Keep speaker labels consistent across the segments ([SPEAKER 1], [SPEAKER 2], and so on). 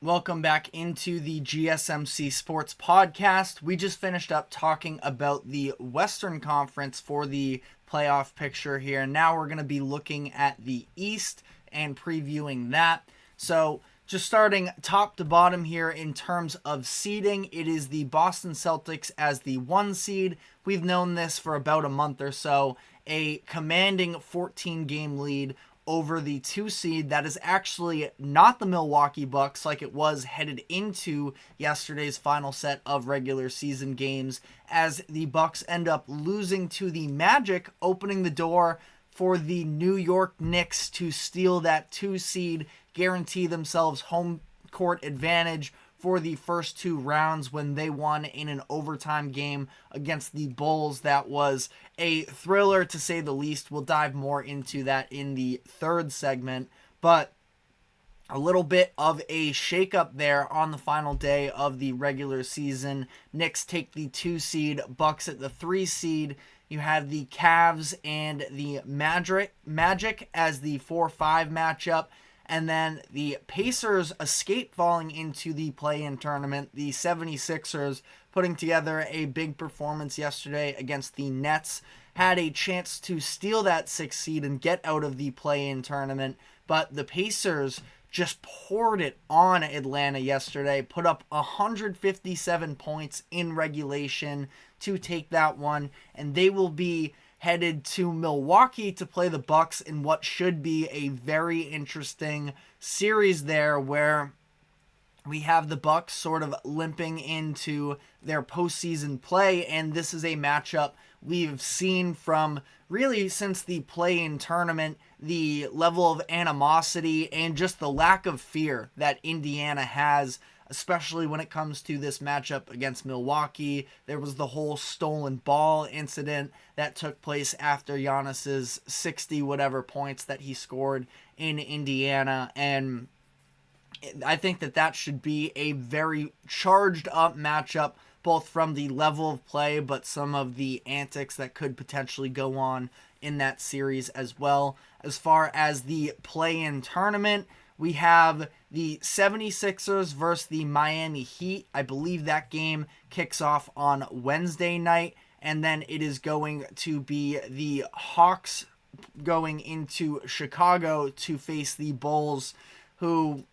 [SPEAKER 1] Welcome back into the GSMC Sports Podcast. We just finished up talking about the Western Conference for the playoff picture here. Now we're going to be looking at the East and previewing that. So, just starting top to bottom here in terms of seeding, it is the Boston Celtics as the 1 seed. We've known this for about a month or so. A commanding 14-game lead over the 2 seed. That is actually not the Milwaukee Bucks like it was headed into yesterday's final set of regular season games, as the Bucks end up losing to the Magic, opening the door for the New York Knicks to steal that 2 seed, guarantee themselves home court advantage for the first 2 rounds when they won in an overtime game against the Bulls. That was a thriller, to say the least. We'll dive more into that in the third segment, but a little bit of a shakeup there on the final day of the regular season. Knicks take the 2 seed, Bucks at the 3 seed. You have the Cavs and the Magic as the 4-5 matchup. And then the Pacers escape falling into the play-in tournament. The 76ers, putting together a big performance yesterday against the Nets, had a chance to steal that 6th seed and get out of the play-in tournament. But the Pacers just poured it on Atlanta yesterday, put up 157 points in regulation to take that one. And they will be headed to Milwaukee to play the Bucks in what should be a very interesting series there, where we have the Bucks sort of limping into their postseason play, and this is a matchup we've seen from really since the play-in tournament, the level of animosity and just the lack of fear that Indiana has, especially when it comes to this matchup against Milwaukee. There was the whole stolen ball incident that took place after Giannis's 60 whatever points that he scored in Indiana, and I think that should be a very charged up matchup, both from the level of play but some of the antics that could potentially go on in that series as well. As far as the play-in tournament, we have the 76ers versus the Miami Heat. I believe that game kicks off on Wednesday night. And then it is going to be the Hawks going into Chicago to face the Bulls, who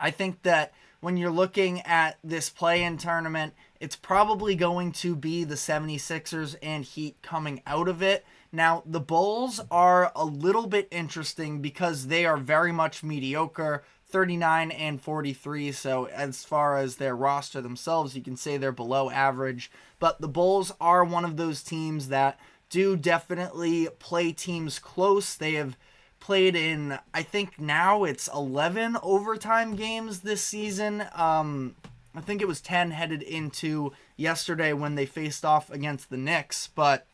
[SPEAKER 1] I think that when you're looking at this play-in tournament, it's probably going to be the 76ers and Heat coming out of it. Now, the Bulls are a little bit interesting because they are very much mediocre, 39-43, so as far as their roster themselves, you can say they're below average. But the Bulls are one of those teams that do definitely play teams close. They have played in, I think now it's 11 overtime games this season. I think it was 10 headed into yesterday when they faced off against the Knicks, but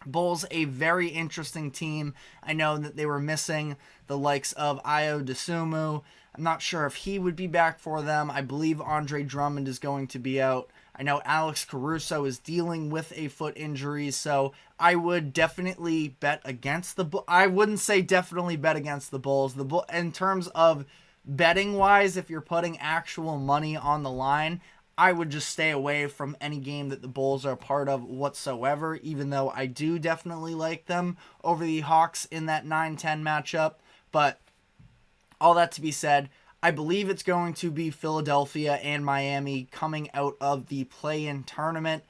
[SPEAKER 1] Bulls, a very interesting team. I know that they were missing the likes of Ayo Dosunmu. I'm not sure if he would be back for them. I believe Andre Drummond is going to be out. I know Alex Caruso is dealing with a foot injury, so I would definitely bet against the Bulls. I wouldn't say definitely bet against the Bulls. In terms of betting wise, if you're putting actual money on the line, I would just stay away from any game that the Bulls are a part of whatsoever, even though I do definitely like them over the Hawks in that 9-10 matchup. But all that to be said, I believe it's going to be Philadelphia and Miami coming out of the play-in tournament.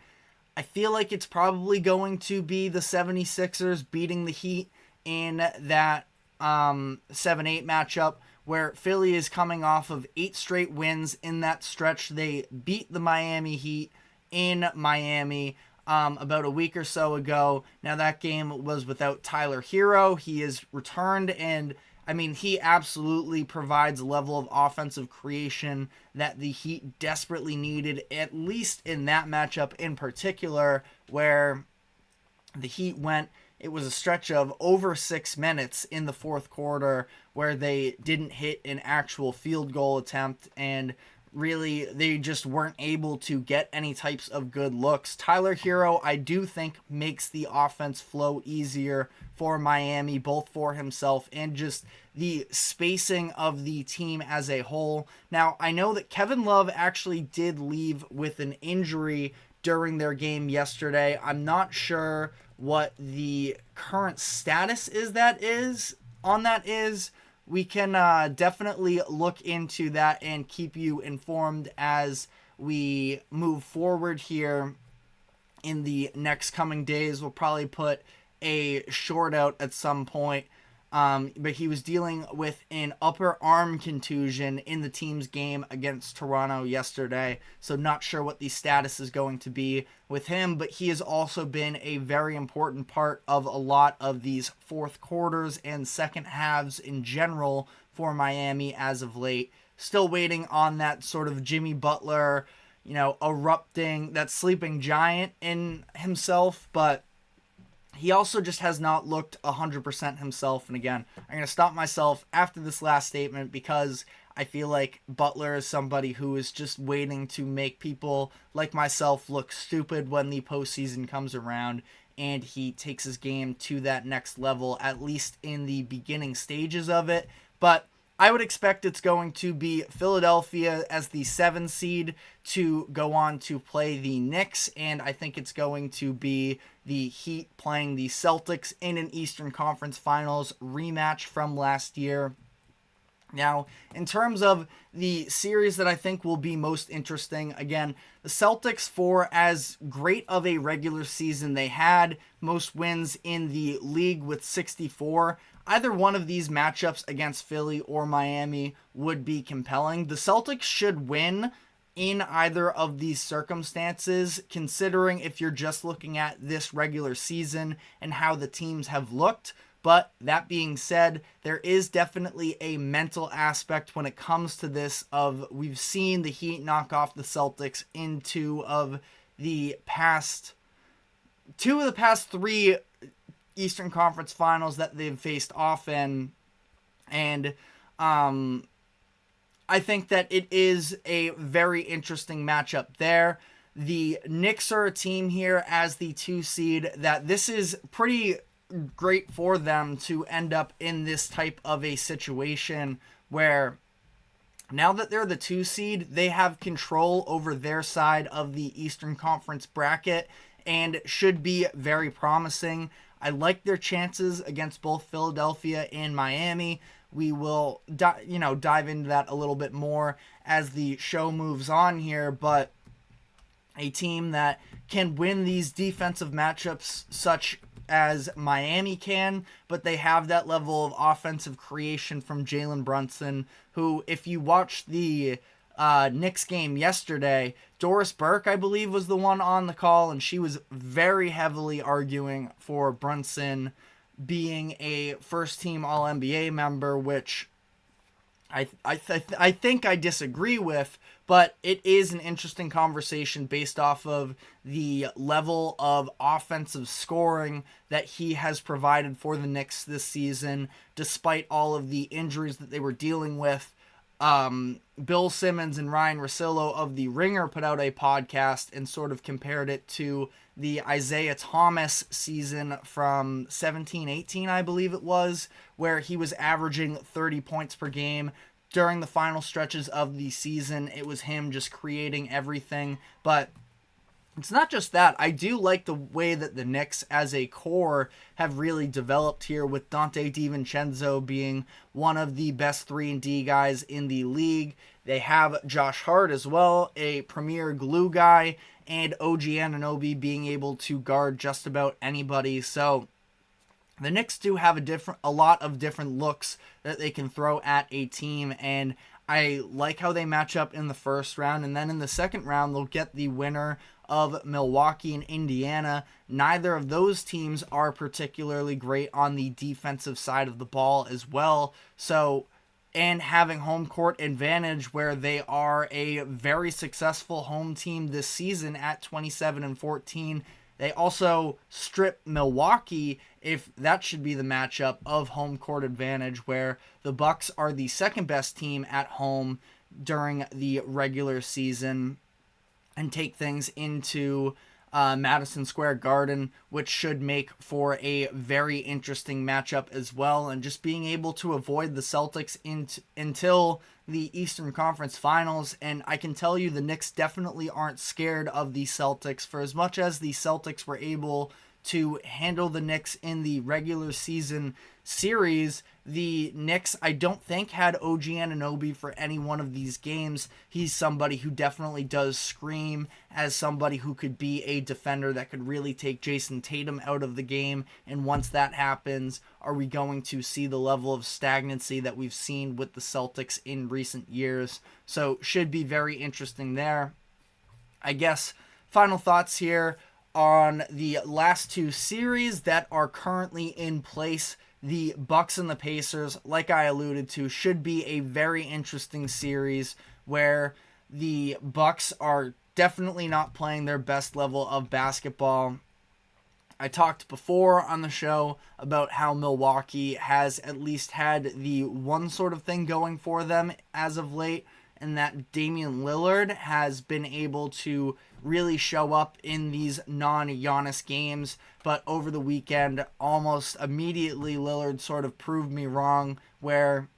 [SPEAKER 1] I feel like it's probably going to be the 76ers beating the Heat in that 7-8 matchup, where Philly is coming off of 8 straight wins in that stretch. They beat the Miami Heat in Miami about a week or so ago. Now, that game was without Tyler Hero. He is returned, and I mean, he absolutely provides a level of offensive creation that the Heat desperately needed, at least in that matchup in particular, where the Heat went, it was a stretch of over 6 minutes in the fourth quarter where they didn't hit an actual field goal attempt, and really, they just weren't able to get any types of good looks. Tyler Hero, I do think, makes the offense flow easier for Miami, both for himself and just the spacing of the team as a whole. Now, I know that Kevin Love actually did leave with an injury during their game yesterday. I'm not sure what the current status on that is. We can definitely look into that and keep you informed as we move forward here in the next coming days. We'll probably put a short out at some point. But he was dealing with an upper arm contusion in the team's game against Toronto yesterday. So not sure what the status is going to be with him, but he has also been a very important part of a lot of these fourth quarters and second halves in general for Miami as of late. Still waiting on that sort of Jimmy Butler, erupting, that sleeping giant in himself, but he also just has not looked 100% himself. And again, I'm going to stop myself after this last statement because I feel like Butler is somebody who is just waiting to make people like myself look stupid when the postseason comes around, and he takes his game to that next level, at least in the beginning stages of it. But I would expect it's going to be Philadelphia as the 7 seed to go on to play the Knicks, and I think it's going to be the Heat playing the Celtics in an Eastern Conference Finals rematch from last year. Now, in terms of the series that I think will be most interesting, again, the Celtics, for as great of a regular season they had, most wins in the league with 64, either one of these matchups against Philly or Miami would be compelling. The Celtics should win in either of these circumstances, considering if you're just looking at this regular season and how the teams have looked. But that being said, there is definitely a mental aspect when it comes to this of we've seen the Heat knock off the Celtics in two of the past 3 Eastern Conference Finals that they've faced off in. And I think that it is a very interesting matchup there. The Knicks are a team here as the 2 seed that this is pretty great for them to end up in this type of a situation where now that they're the 2 seed, they have control over their side of the Eastern Conference bracket and should be very promising. I like their chances against both Philadelphia and Miami. We will dive into that a little bit more as the show moves on here, but a team that can win these defensive matchups such as Miami can, but they have that level of offensive creation from Jalen Brunson, who, if you watch the Knicks game yesterday, Doris Burke, I believe, was the one on the call, and she was very heavily arguing for Brunson being a first-team All-NBA member, which I think I disagree with, but it is an interesting conversation based off of the level of offensive scoring that he has provided for the Knicks this season, despite all of the injuries that they were dealing with. Bill Simmons and Ryan Russillo of The Ringer put out a podcast and sort of compared it to the Isaiah Thomas season from 17-18, I believe it was, where he was averaging 30 points per game. During the final stretches of the season, it was him just creating everything. But it's not just that. I do like the way that the Knicks as a core have really developed here, with Dante DiVincenzo being one of the best 3-and-D guys in the league. They have Josh Hart as well, a premier glue guy, and OG Anunoby being able to guard just about anybody. So the Knicks do have a lot of different looks that they can throw at a team, and I like how they match up in the first round. And then in the second round, they'll get the winner of Milwaukee and Indiana. Neither of those teams are particularly great on the defensive side of the ball as well. So, and having home court advantage where they are a very successful home team this season at 27-14. They also strip Milwaukee, if that should be the matchup, of home court advantage, where the Bucks are the second best team at home. during the regular season and take things into Madison Square Garden, which should make for a very interesting matchup as well. And just being able to avoid the Celtics until the Eastern Conference Finals. And I can tell you the Knicks definitely aren't scared of the Celtics. For as much as the Celtics were able to handle the Knicks in the regular season series, the Knicks, I don't think, had OG Anunoby for any one of these games. He's somebody who definitely does scream as somebody who could be a defender that could really take Jason Tatum out of the game. And once that happens, are we going to see the level of stagnancy that we've seen with the Celtics in recent years? So should be very interesting there. I guess final thoughts here on the last two series that are currently in place. The Bucks and the Pacers, like I alluded to, should be a very interesting series where the Bucks are definitely not playing their best level of basketball. I talked before on the show about how Milwaukee has at least had the one sort of thing going for them as of late, and that Damian Lillard has been able to really show up in these non-Giannis games. But over the weekend, almost immediately, Lillard sort of proved me wrong, where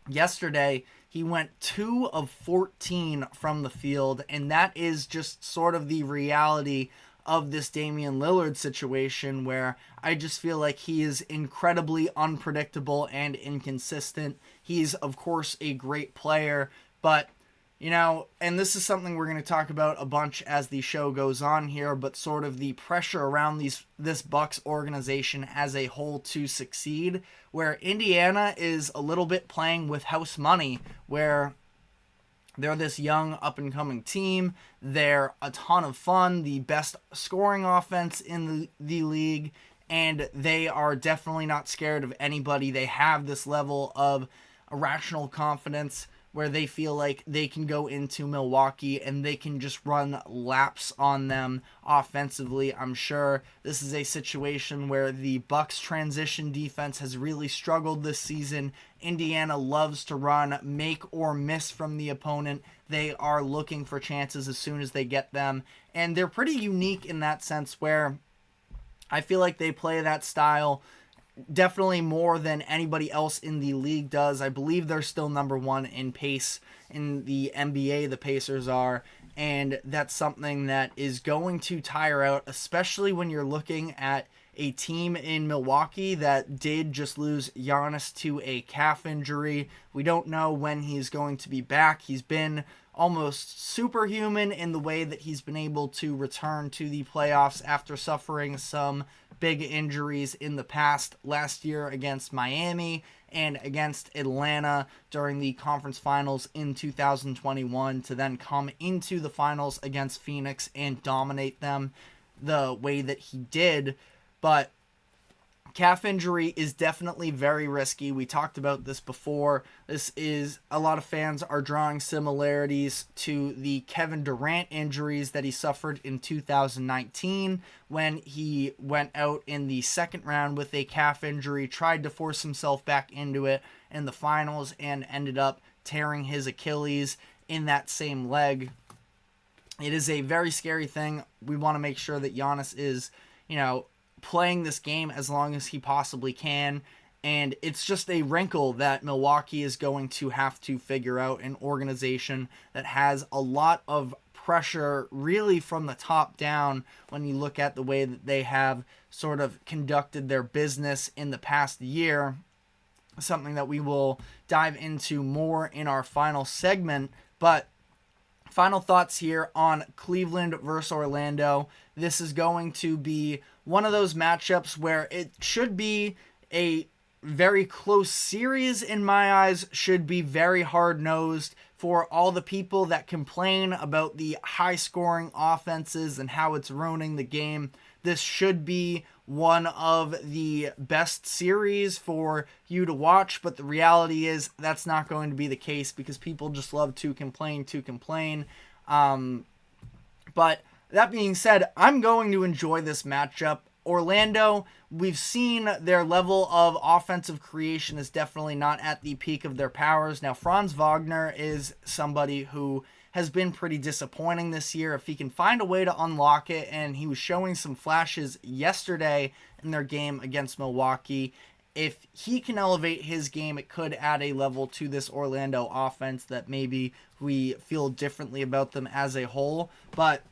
[SPEAKER 1] yesterday he went 2 of 14 from the field, and that is just sort of the reality of this Damian Lillard situation, where I just feel like he is incredibly unpredictable and inconsistent. He's, of course, a great player, but and this is something we're going to talk about a bunch as the show goes on here, but sort of the pressure around this Bucks organization as a whole to succeed, where Indiana is a little bit playing with house money, where they're this young up-and-coming team. They're a ton of fun, the best scoring offense in the league, and they are definitely not scared of anybody. They have this level of irrational confidence where they feel like they can go into Milwaukee and they can just run laps on them offensively. I'm sure this is a situation where the Bucks transition defense has really struggled this season. Indiana loves to run make or miss from the opponent. They are looking for chances as soon as they get them, and they're pretty unique in that sense, where I feel like they play that style definitely more than anybody else in the league does. I believe they're still number one in pace in the NBA, the Pacers are, and that's something that is going to tire out, especially when you're looking at a team in Milwaukee that did just lose Giannis to a calf injury. We don't know when he's going to be back. He's been almost superhuman in the way that he's been able to return to the playoffs after suffering some big injuries in the past, last year against Miami and against Atlanta during the conference finals in 2021, to then come into the finals against Phoenix and dominate them the way that he did. But calf injury is definitely very risky. We talked about this before. This is, a lot of fans are drawing similarities to the Kevin Durant injuries that he suffered in 2019 when he went out in the second round with a calf injury, tried to force himself back into it in the finals, and ended up tearing his Achilles in that same leg. It is a very scary thing. We want to make sure that Giannis is, playing this game as long as he possibly can, and it's just a wrinkle that Milwaukee is going to have to figure out, an organization that has a lot of pressure really from the top down when you look at the way that they have sort of conducted their business in the past year, something that we will dive into more in our final segment. But final thoughts here on Cleveland versus Orlando. This is going to be one of those matchups where it should be a very close series in my eyes, should be very hard-nosed for all the people that complain about the high-scoring offenses and how it's ruining the game. This should be one of the best series for you to watch, but the reality is that's not going to be the case because people just love to complain. But that being said, I'm going to enjoy this matchup. Orlando, we've seen their level of offensive creation is definitely not at the peak of their powers. Now, Franz Wagner is somebody who has been pretty disappointing this year. If he can find a way to unlock it, and he was showing some flashes yesterday in their game against Milwaukee, if he can elevate his game, it could add a level to this Orlando offense that maybe we feel differently about them as a whole. But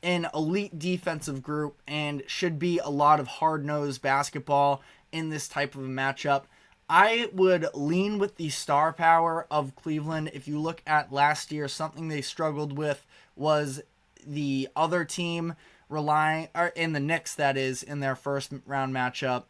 [SPEAKER 1] an elite defensive group and should be a lot of hard-nosed basketball in this type of a matchup. I would lean with the star power of Cleveland. If you look at last year, something they struggled with was the other team relying, or in the Knicks, that is, in their first round matchup,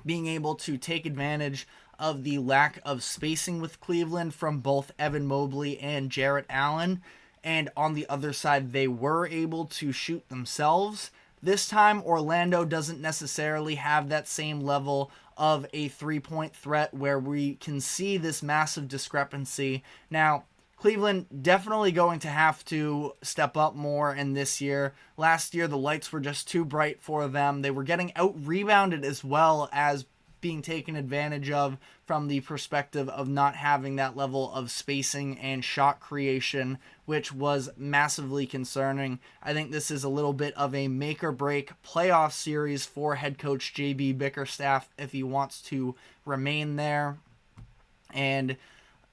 [SPEAKER 1] being able to take advantage of the lack of spacing with Cleveland from both Evan Mobley and Jarrett Allen. And on the other side, they were able to shoot themselves. This time, Orlando doesn't necessarily have that same level of a three-point threat where we can see this massive discrepancy. Now, Cleveland definitely going to have to step up more in this year. Last year, the lights were just too bright for them. They were getting out-rebounded as well as being taken advantage of from the perspective of not having that level of spacing and shot creation, which was massively concerning. I think this is a little bit of a make-or-break playoff series for head coach JB Bickerstaff if he wants to remain there. And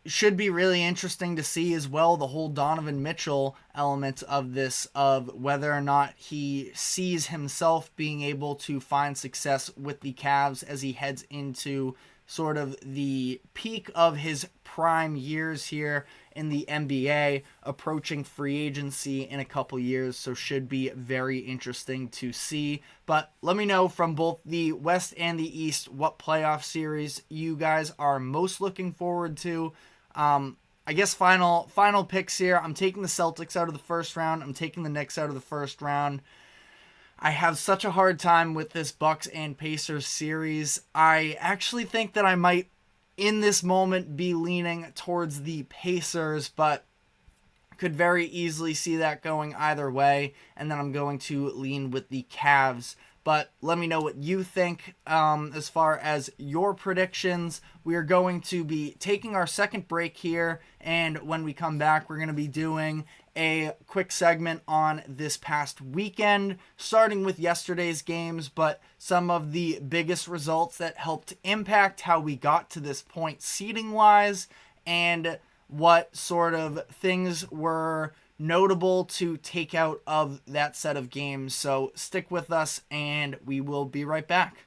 [SPEAKER 1] should be really interesting to see as well the whole Donovan Mitchell element of this, of whether or not he sees himself being able to find success with the Cavs as he heads into sort of the peak of his prime years here in the NBA, approaching free agency in a couple years, so should be very interesting to see. But let me know from both the West and the East what playoff series you guys are most looking forward to. I guess final picks here. I'm taking the Celtics out of the first round. I'm taking the Knicks out of the first round. I have such a hard time with this Bucks and Pacers series. I actually think that I might, in this moment, be leaning towards the Pacers, but could very easily see that going either way. And then I'm going to lean with the Cavs. But let me know what you think as far as your predictions. We are going to be taking our second break here, and when we come back, we're going to be doing a quick segment on this past weekend, starting with yesterday's games, but some of the biggest results that helped impact how we got to this point seeding-wise, and what sort of things were notable to take out of that set of games. So stick with us, and we will be right back.